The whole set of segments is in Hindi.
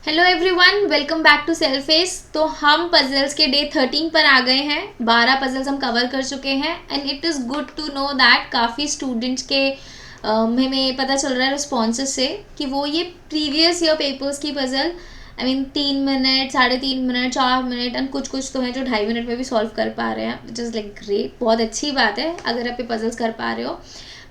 Hello everyone, welcome back to self face. तो हम पजल्स के डे 13 पर आ गए हैं। 12 पजल्स हम कवर कर चुके हैं and it is good to know that काफ़ी स्टूडेंट्स के हमें पता चल रहा है रिस्पॉन्सेस से कि वो ये प्रीवियस ईयर पेपर्स की puzzle 3 minute, 3.5 minute, 4 minute and कुछ कुछ तो हैं जो 2.5 मिनट में भी सॉल्व कर पा रहे हैं, विच इज़ लाइक ग्रेट। बहुत अच्छी बात है अगर आप ये पजल्स कर पा रहे हो।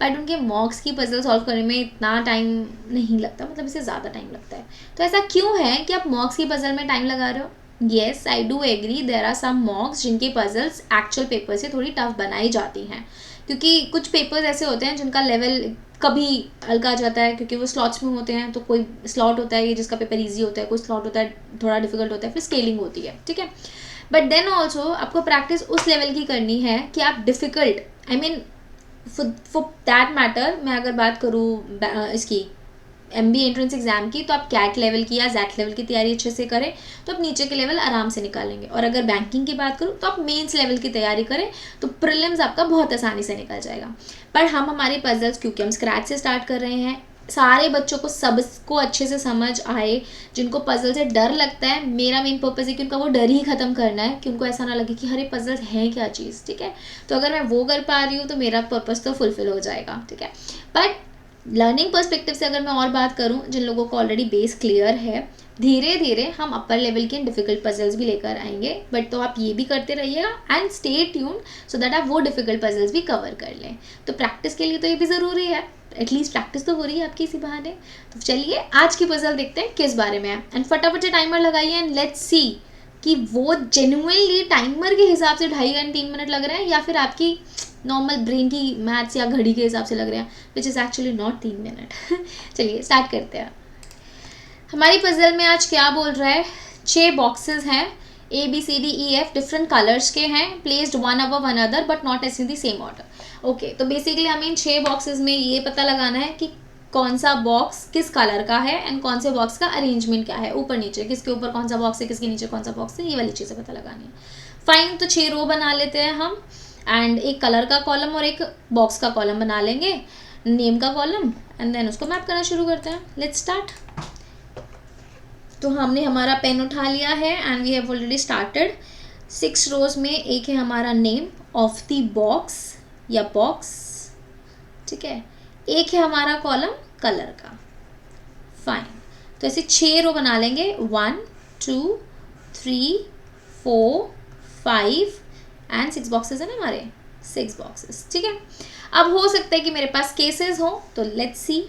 बट उनके मॉक्स की पजल सॉल्व करने में इतना टाइम नहीं लगता, मतलब इससे ज़्यादा टाइम लगता है। तो ऐसा क्यों है कि आप मॉक्स की पजल में टाइम लगा रहे हो? Yes, I do agree, there are some mocks जिनकी पजल्स एक्चुअल पेपर से थोड़ी टफ बनाई जाती हैं, क्योंकि कुछ पेपर्स ऐसे होते हैं जिनका लेवल कभी हल्का आ जाता है क्योंकि वो स्लॉट्स में होते हैं। तो कोई स्लॉट होता है जिसका पेपर ईजी होता है, कोई स्लॉट होता है थोड़ा डिफिकल्ट होता है, फिर स्केलिंग होती है, ठीक है। बट देन ऑल्सो आपको प्रैक्टिस उस लेवल की करनी है कि आप डिफ़िकल्ट फॉर दैट मैटर, मैं अगर बात करूँ इसकी MBA एंट्रेंस एग्जाम की, तो आप कैट लेवल की या जैट लेवल की तैयारी अच्छे से करें तो आप नीचे के लेवल आराम से निकालेंगे। और अगर बैंकिंग की बात करूँ तो आप मेंस लेवल की तैयारी करें तो प्रीलिम्स आपका बहुत आसानी से निकल जाएगा। पर हम हमारी पजल्स क्योंकि हम स्क्रैच से स्टार्ट कर रहे हैं, सारे बच्चों को सबको अच्छे से समझ आए। जिनको पजल से डर लगता है, मेरा मेन पर्पज़ है कि उनका वो डर ही ख़त्म करना है, कि उनको ऐसा ना लगे कि अरे पजल है क्या चीज़, ठीक है। तो अगर मैं वो कर पा रही हूँ तो मेरा पर्पज़ तो फुलफिल हो जाएगा, ठीक है। बट लर्निंग पर्सपेक्टिव से अगर मैं और बात करूं, जिन लोगों को ऑलरेडी बेस क्लियर है, धीरे धीरे हम अपर लेवल के डिफिकल्ट पजल्स भी लेकर आएंगे। बट तो आप ये भी करते रहिएगा and stay tune so that आप वो डिफिकल्ट पजल्स भी कवर कर लें। तो प्रैक्टिस के लिए तो ये भी ज़रूरी है, एटलीस्ट प्रैक्टिस तो हो रही है आपकी इसी बहाने। तो चलिए आज की पजल देखते हैं किस बारे में है एंड फटाफट से टाइमर लगाइए एंड लेट्स सी कि वो जेन्युइनली टाइमर के हिसाब से 2.5 घंटे 3 मिनट लग रहे हैं या फिर आपकी नॉर्मल ब्रेन की मैथ्स या घड़ी के हिसाब से लग रहे हैं, which is actually not 3 minute. चलिए स्टार्ट करते हैं। हमारी पजल में आज क्या बोल रहा है? 6 बॉक्सेस हैं, ABCDEF डिफरेंट कलर्स के हैं, placed one above one other but not S in the same order. Okay, तो बेसिकली हमें इन 6 बॉक्सेस में ये पता लगाना है कि कौन सा बॉक्स किस कलर का है एंड कौन से बॉक्स का अरेंजमेंट क्या है, ऊपर नीचे किसके ऊपर कौन सा बॉक्स है, किसके नीचे कौन सा बॉक्स है, ये वाली चीज़ें पता लगानी है। फाइन, तो 6 रो बना लेते हैं हम एंड एक कलर का कॉलम और एक बॉक्स का कॉलम बना लेंगे, नेम का कॉलम, एंड देन उसको मैप करना शुरू करते हैं। Let's start. तो हमने हमारा पेन उठा लिया है and we have already started. 6 rows में एक है हमारा नेम ऑफ द बॉक्स या बॉक्स, ठीक है। एक है हमारा कॉलम कलर का। फाइन, तो ऐसे 6 रो बना लेंगे, 1 2 3 4 5 एंड 6 बॉक्सेस है ना हमारे, 6 बॉक्सेस, ठीक है। अब हो सकता है कि मेरे पास केसेस हो, तो लेट्स सी।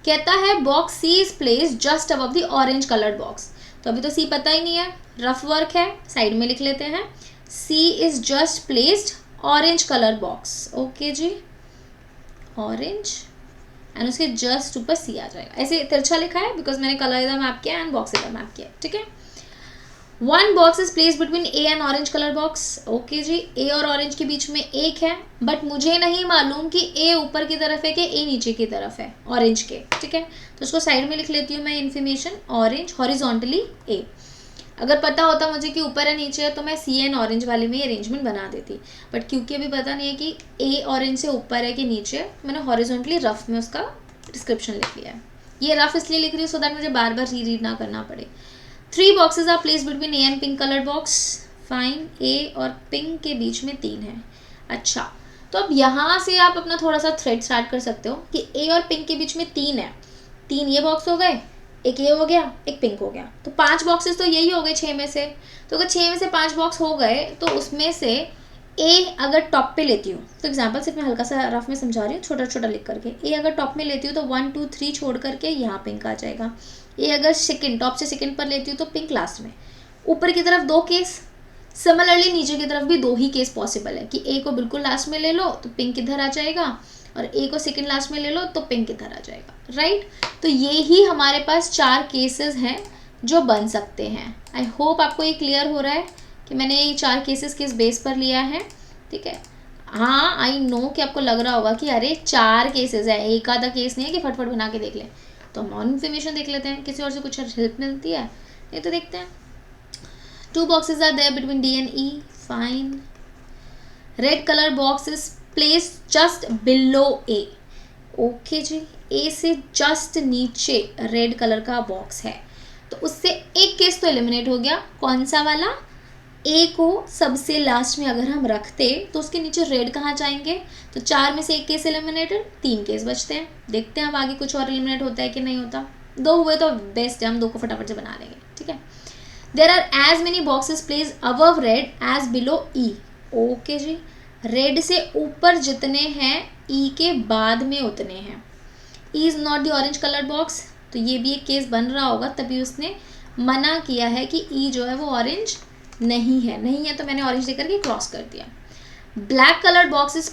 कहता है box C is placed just above the orange coloured box. तो अभी तो सी पता ही नहीं है, रफ वर्क है, साइड में लिख लेते हैं। C is just placed orange colour box, okay जी, ऑरेंज, एंड उसके जस्ट ऊपर सी आ जाएगा। ऐसे तिरछा लिखा है बिकॉज मैंने कलर इधर मैप किया एंड बॉक्स इधर मैप किया, ठीक है। 1 box is place between A and orange colour box, okay जी। ए और ऑरेंज के बीच में एक है, बट मुझे नहीं मालूम कि ए ऊपर की तरफ है कि ए नीचे की तरफ है ऑरेंज के, ठीक है। तो उसको साइड में लिख लेती हूँ मैं इन्फॉर्मेशन, ऑरेंज हॉरिजॉन्टली ए। अगर पता होता मुझे कि ऊपर है नीचे है तो मैं सी एंड ऑरेंज वाले में अरेंजमेंट बना देती, बट क्योंकि अभी पता नहीं है कि ए ऑरेंज से ऊपर है कि नीचे, मैंने हॉरिजॉन्टली रफ में उसका डिस्क्रिप्शन लिख लिया है। ये रफ इसलिए लिख रही हूँ सो दैट मुझे बार बार री रीड ना करना पड़े। 3 boxes are place between A and pink colour box. Fine, A और पिंक के बीच में 3 है। अच्छा, तो अब यहाँ से आप अपना थोड़ा सा थ्रेड स्टार्ट कर सकते हो कि ए और पिंक के बीच में 3 है, 3 ये बॉक्स हो गए, एक ये हो गया, एक पिंक हो गया, तो 5 बॉक्सेस तो यही हो गए 6 में से। तो अगर 6 में से 5 बॉक्स हो गए तो उसमें से ए अगर टॉप पे लेती हूँ, तो एग्जाम्पल सिर्फ मैं हल्का सा रफ में समझा रही हूँ, छोटा छोटा लिख करके। ए अगर टॉप में लेती हूँ तो 1 2 3 छोड़ करके यहाँ पिंक आ जाएगा। ए अगर सेकंड, टॉप से सेकंड पर लेती हूँ तो पिंक लास्ट में। ऊपर की तरफ 2 केस, सिमिलरली नीचे की तरफ भी 2 ही केस पॉसिबल है कि ए को बिल्कुल लास्ट में ले लो तो पिंक इधर आ जाएगा, और ए को सेकंड लास्ट में ले लो तो पिंक इधर आ जाएगा, राइट। तो ये ही हमारे पास 4 केसेस हैं जो बन सकते हैं। आई होप आपको ये क्लियर हो रहा है कि मैंने ये 4 केसेस किस बेस पर लिया है, ठीक है। हाँ, आई नो कि आपको लग रहा होगा कि अरे 4 केसेस है, एक आधा केस नहीं है कि फटफट बना के देख लें। तो हम और इन्फॉर्मेशन देख लेते हैं, किसी और से कुछ हेल्प मिलती है ये तो देखते हैं। 2 boxes are there between D and E. Fine, red colour box is place just below A, okay जी। ए से जस्ट नीचे रेड कलर का बॉक्स है। तो उससे एक केस तो एलिमिनेट हो गया। कौन सा वाला? ए को सबसे लास्ट में अगर हम रखते तो उसके नीचे रेड कहाँ जाएंगे? तो 4 में से एक केस एलिमिनेटेड, 3 केस बचते हैं। देखते हैं अब आगे कुछ और एलिमिनेट होता है कि नहीं होता। 2 हुए तो बेस्ट है, हम 2 को फटाफट से बना लेंगे, ठीक है। There are as many boxes place above red as below E. Okay जी, रेड से ऊपर जितने हैं ई के बाद में उतने हैं। E is not the orange colour box, तो ये भी एक केस बन रहा होगा, तभी उसने मना किया है कि ई जो है वो ऑरेंज नहीं है। नहीं है तो मैंने ऑरेंज लेकर के क्रॉस कर दिया। Black colour box is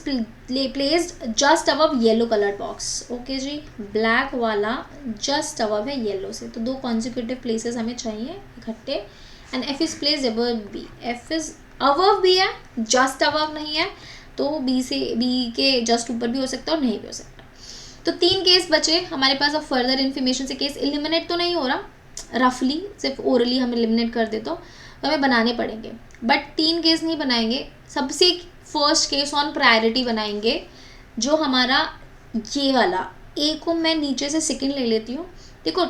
placed just above yellow colour box. Okay जी, ब्लैक वाला जस्ट अबव है येलो से, तो 2 कॉन्जिक्यूटिव प्लेसेस हमें चाहिए इकट्ठे। And F is placed above B. F is above B है, जस्ट अबव नहीं है, तो बी से बी के जस्ट ऊपर भी हो सकता है और नहीं भी हो सकता। तो 3 केस बचे हमारे पास। अब फर्दर इन्फॉर्मेशन से केस एलिमिनेट तो नहीं हो रहा, रफली सिर्फ ओरली हम एलिमिनेट कर दे तो हमें बनाने पड़ेंगे, बट 3 केस नहीं बनाएंगे। सबसे फर्स्ट केस ऑन प्रायोरिटी बनाएंगे, जो हमारा ये वाला। ए को मैं नीचे से सेकंड ले लेती हूँ। देखो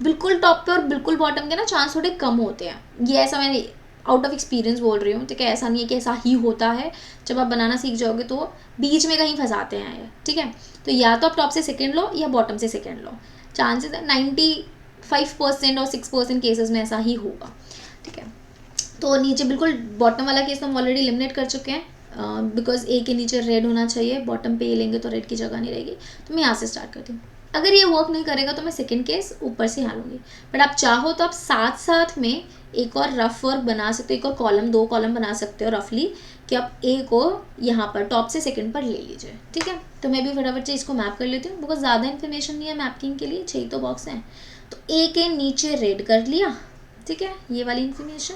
बिल्कुल टॉप पे और बिल्कुल बॉटम के ना चांस थोड़े कम होते हैं, ये ऐसा मैंने आउट ऑफ एक्सपीरियंस बोल रही हूँ, ठीक है। ऐसा नहीं है कि ऐसा ही होता है, जब आप बनाना सीख जाओगे तो बीच में कहीं फंसाते हैं ये, ठीक है। तो या तो आप टॉप से सेकंड लो या बॉटम से सेकंड लो, चांसेस है 95% और 6% केसेस में ऐसा ही होगा, ठीक है। तो नीचे बिल्कुल बॉटम वाला केस तो हम ऑलरेडी एलिमिनेट कर चुके हैं, बिकॉज ए के नीचे रेड होना चाहिए, बॉटम पे ए लेंगे तो रेड की जगह नहीं रहेगी। तो मैं यहाँ से स्टार्ट करती हूँ। अगर ये वर्क नहीं करेगा तो मैं सेकंड केस ऊपर से यहाँ लूँगी, बट आप चाहो तो आप साथ साथ में एक और रफ वर्क बना सकते हो, एक और कॉलम 2 कॉलम बना सकते हो रफली, कि आप ए को यहाँ पर टॉप से सेकंड पर ले लीजिए, ठीक है। तो मैं भी फटाफट से इसको मैप कर लेती हूँ, बिकॉज ज़्यादा इन्फॉर्मेशन नहीं है मैपिंग के लिए, 6 तो बॉक्स हैं। तो ए के नीचे रेड कर लिया, ठीक है, ये वाली इन्फॉर्मेशन।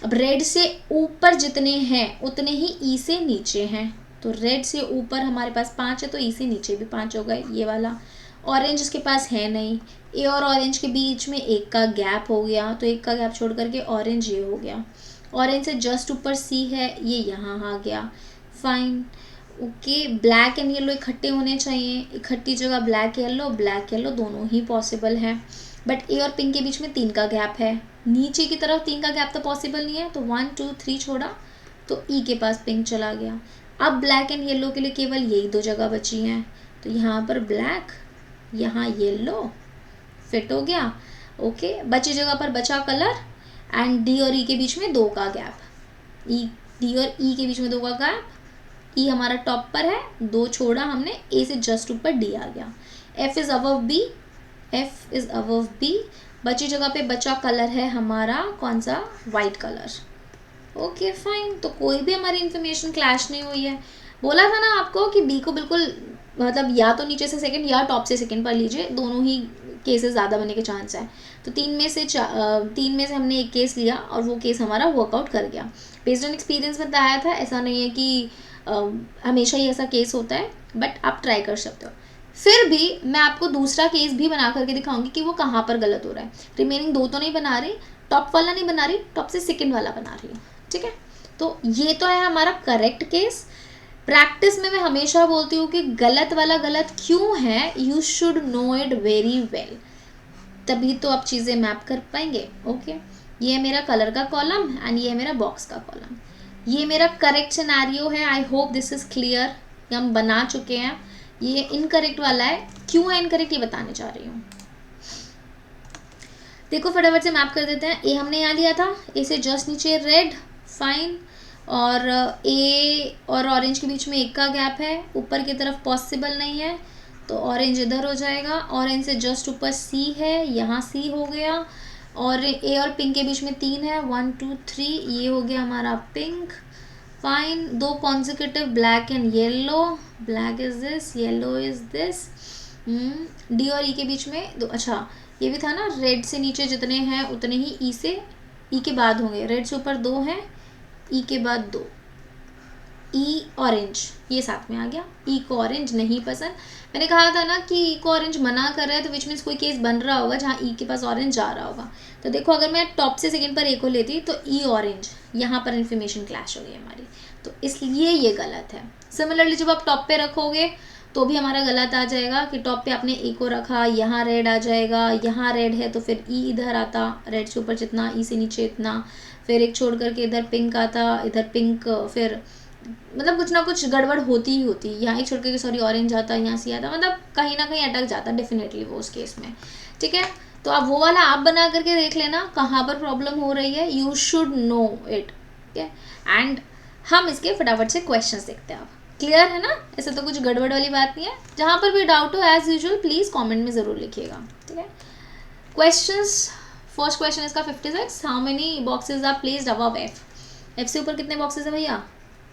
अब रेड से ऊपर जितने हैं उतने ही ई से नीचे हैं, तो रेड से ऊपर हमारे पास 5 है, तो ई से नीचे भी 5 हो गए। ये वाला ऑरेंज इसके पास है नहीं, ए और ऑरेंज के बीच में 1 का गैप हो गया, तो 1 का गैप छोड़ करके ऑरेंज ये हो गया। ऑरेंज से जस्ट ऊपर सी है, ये यहाँ आ गया, fine, okay. Black and yellow इकट्ठे होने चाहिए, इकट्ठी जगह ब्लैक येलो दोनों ही पॉसिबल है, बट ए और पिंक के बीच में 3 का गैप है। नीचे की तरफ 3 का गैप तो पॉसिबल नहीं है, तो 1 2 3 छोड़ा तो ई के पास पिंक चला गया। अब ब्लैक एंड येलो के लिए केवल यही 2 जगह बची हैं, तो यहाँ पर ब्लैक, यहाँ येलो फिट हो गया, ओके। बची जगह पर बचा कलर, एंड डी और ई के बीच में 2 का गैप, ई डी और ई के बीच में 2 का गैप, ई हमारा टॉप पर है, 2 छोड़ा हमने, ए से जस्ट ऊपर डी आ गया। F is above B, F is above B. बची जगह पे बचा कलर है हमारा कौन सा? White colour, okay fine. तो कोई भी हमारी इन्फॉर्मेशन क्लैश नहीं हुई है। बोला था ना आपको कि बी को बिल्कुल मतलब या तो नीचे से सेकंड या टॉप से सेकंड पर लीजिए, दोनों ही केसेस ज़्यादा बनने के चांस है। तो 3 में से हमने एक केस लिया और वो केस हमारा वर्कआउट कर गया। बेस्ड ऑन एक्सपीरियंस बताया था, ऐसा नहीं है कि हमेशा ही ऐसा केस होता है, बट आप ट्राई कर सकते हो। फिर भी मैं आपको दूसरा केस भी बना करके दिखाऊंगी कि वो कहाँ पर गलत हो रहा है। रिमेनिंग 2 तो नहीं बना रही, टॉप वाला नहीं बना रही, टॉप से सेकंड वाला बना रही हूँ, ठीक है। तो ये तो है हमारा करेक्ट केस। प्रैक्टिस में मैं हमेशा बोलती हूँ कि गलत वाला गलत क्यों है, you should know it very well, तभी तो आप चीज़ें मैप कर पाएंगे, ओके। ये है मेरा कलर का कॉलम एंड ये है मेरा बॉक्स का कॉलम। ये मेरा करेक्ट सिनेरियो है, I hope this is clear, ये हम बना चुके हैं। ये इनकरेक्ट वाला है, क्यों है इनकरेक्ट ये बताने जा रही हूँ। देखो फटाफट से मैप कर देते हैं। ए हमने यहाँ लिया था, ए से जस्ट नीचे रेड, फाइन, और ए और ऑरेंज के बीच में 1 का गैप है, ऊपर की तरफ पॉसिबल नहीं है, तो ऑरेंज इधर हो जाएगा। ऑरेंज से जस्ट ऊपर सी है, यहाँ सी हो गया, और ए और पिंक के बीच में 3 है, 1 2 3, ये हो गया हमारा pink, fine. 2 consecutive black and yellow, black is this, yellow is this, D और ई के बीच में 2, अच्छा ये भी था ना, रेड से नीचे जितने हैं उतने ही ई से, ई के बाद होंगे, रेड से ऊपर 2 हैं, ई के बाद 2, ई ऑरेंज ये साथ में आ गया। ई को ऑरेंज नहीं पसंद, मैंने कहा था ना कि ई को ऑरेंज मना कर रहा है, तो विच मीन्स कोई केस बन रहा होगा जहाँ ई के पास ऑरेंज जा रहा होगा। तो देखो अगर मैं टॉप से सेकंड पर ए को लेती तो ई ऑरेंज, यहाँ पर इन्फॉर्मेशन क्लैश हो गई हमारी, तो इसलिए ये गलत है। सिमिलरली जब आप टॉप पे रखोगे तो भी हमारा गलत आ जाएगा कि टॉप पे आपने ए को रखा, यहाँ रेड आ जाएगा, यहाँ रेड है तो फिर ई इधर आता, रेड से ऊपर जितना ई से नीचे इतना, फिर एक छोड़ करके इधर पिंक आता, इधर पिंक, फिर मतलब कुछ ना कुछ गड़बड़ होती ही होती, यहाँ एक छोड़ करके सॉरी ऑरेंज आता, यहाँ से आता, मतलब कहीं ना कहीं अटक जाता डेफिनेटली वो उस केस में। ठीक है, तो आप वो वाला आप बना करके देख लेना कहाँ पर प्रॉब्लम हो रही है, यू शुड नो इट। ठीक है, एंड हम इसके फटाफट से क्वेश्चंस देखते हैं। आप क्लियर है ना, ऐसे तो कुछ गड़बड़ वाली बात नहीं है। जहाँ पर भी डाउट हो एज यूजुअल प्लीज़ कमेंट में ज़रूर लिखिएगा। ठीक है, क्वेश्चंस, फर्स्ट क्वेश्चन इसका 56, how many boxes are placed above F. F से ऊपर कितने बॉक्सेस हैं भैया,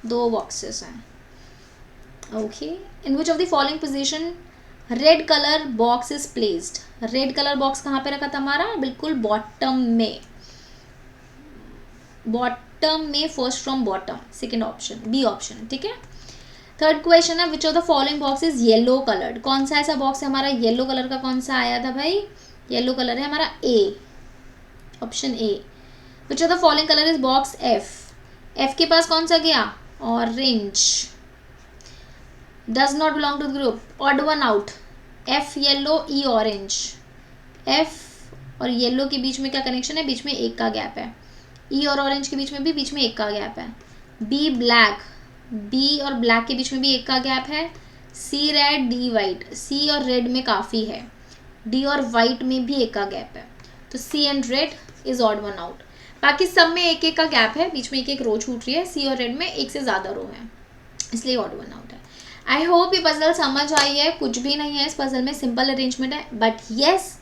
2 बॉक्सेस हैं। Okay, in which of the following position red colour box is placed. Red colour box कहाँ पे रखा था हमारा, बिल्कुल बॉटम में, बॉटम में, first from bottom, second option, B option. ठीक है, थर्ड क्वेश्चन है which of the following box is yellow coloured. कौन सा ऐसा बॉक्स है हमारा येलो कलर का, कौन सा आया था भाई, येलो कलर है हमारा A, option A. Which of the following colour is box F. F के पास कौन सा गया, orange, does not belong to the group, odd one out, F yellow E orange. F और येलो के बीच में क्या कनेक्शन है, बीच में एक का गैप है, ई और ऑरेंज के बीच में भी बीच में एक का गैप है। बी ब्लैक, बी और ब्लैक के बीच में भी एक का गैप है। सी रेड, डी वाइट, सी और रेड में काफ़ी है, डी और वाइट में भी एक का गैप है, तो C and red is odd one out. बाकी सब में एक एक का गैप है, बीच में एक एक रो छूट रही है, सी और रेड में एक से ज़्यादा रो है, इसलिए ऑड वन आउट है। आई होप ये पजल समझ आई है, कुछ भी नहीं है इस पजल में, सिंपल अरेंजमेंट है। बट येस,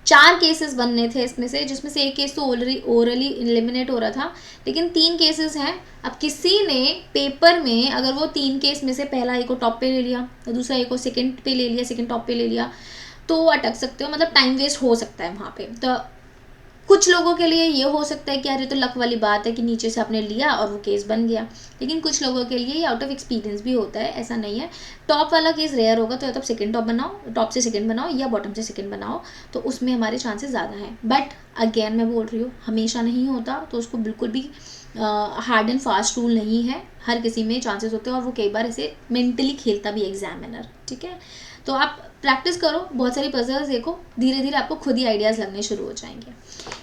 4 केसेस बनने थे इसमें से, जिसमें से एक केस तो ओरली एलिमिनेट हो रहा था, लेकिन 3 केसेस हैं। अब किसी ने पेपर में अगर वो 3 केस में से पहला एक को टॉप पे ले लिया, तो दूसरा एक को सेकंड पे ले लिया, सेकंड टॉप पे ले लिया, तो अटक सकते हो, मतलब टाइम वेस्ट हो सकता है वहाँ पे। तो कुछ लोगों के लिए ये हो सकता है कि यार ये तो लक वाली बात है कि नीचे से आपने लिया और वो केस बन गया, लेकिन कुछ लोगों के लिए ये आउट ऑफ एक्सपीरियंस भी होता है, ऐसा नहीं है। टॉप वाला केस रेयर होगा, तो या तो सेकंड टॉप बनाओ, टॉप से सेकंड बनाओ, या बॉटम से सेकंड बनाओ, तो उसमें हमारे चांसेस ज़्यादा हैं। बट अगेन मैं बोल रही हूँ, हमेशा नहीं होता, तो उसको बिल्कुल भी हार्ड एंड फास्ट रूल नहीं है, हर किसी में चांसेस होते हैं, और वो कई बार ऐसे मेंटली खेलता भी एग्जामिनर। ठीक है, तो आप प्रैक्टिस करो, बहुत सारी पजल्स देखो, धीरे धीरे आपको खुद ही आइडियाज़ लगने शुरू हो जाएंगे।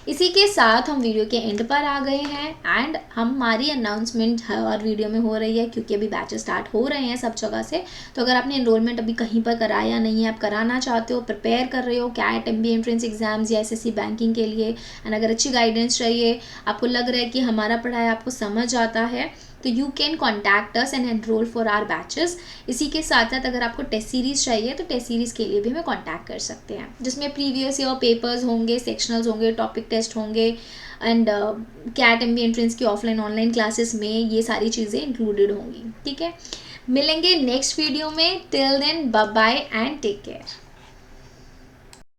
इसी के साथ हम वीडियो के एंड पर आ गए हैं, एंड हमारी अनाउंसमेंट हर वीडियो में हो रही है, क्योंकि अभी बैचेस स्टार्ट हो रहे हैं सब जगह से। तो अगर आपने एनरोलमेंट अभी कहीं पर कराया नहीं है, आप कराना चाहते हो, प्रिपेयर कर रहे हो कैट, MBA एंट्रेंस एग्जाम्स या SSC बैंकिंग के लिए, एंड अगर अच्छी गाइडेंस चाहिए, आपको लग रहा है कि हमारा पढ़ाई आपको समझ आता है, तो you can contact us and enrol for our batches. इसी के साथ साथ अगर आपको टेस्ट सीरीज़ चाहिए, तो टेस्ट सीरीज़ के लिए भी हमें कॉन्टैक्ट कर सकते हैं, जिसमें प्रीवियस ईयर पेपर्स होंगे, सेक्शनल्स होंगे, टॉपिक टेस्ट होंगे, एंड कैट MBA एंट्रेंस की ऑफलाइन ऑनलाइन क्लासेस में ये सारी चीज़ें इंक्लूडेड होंगी। ठीक है, मिलेंगे नेक्स्ट वीडियो में, till then bye bye and take care.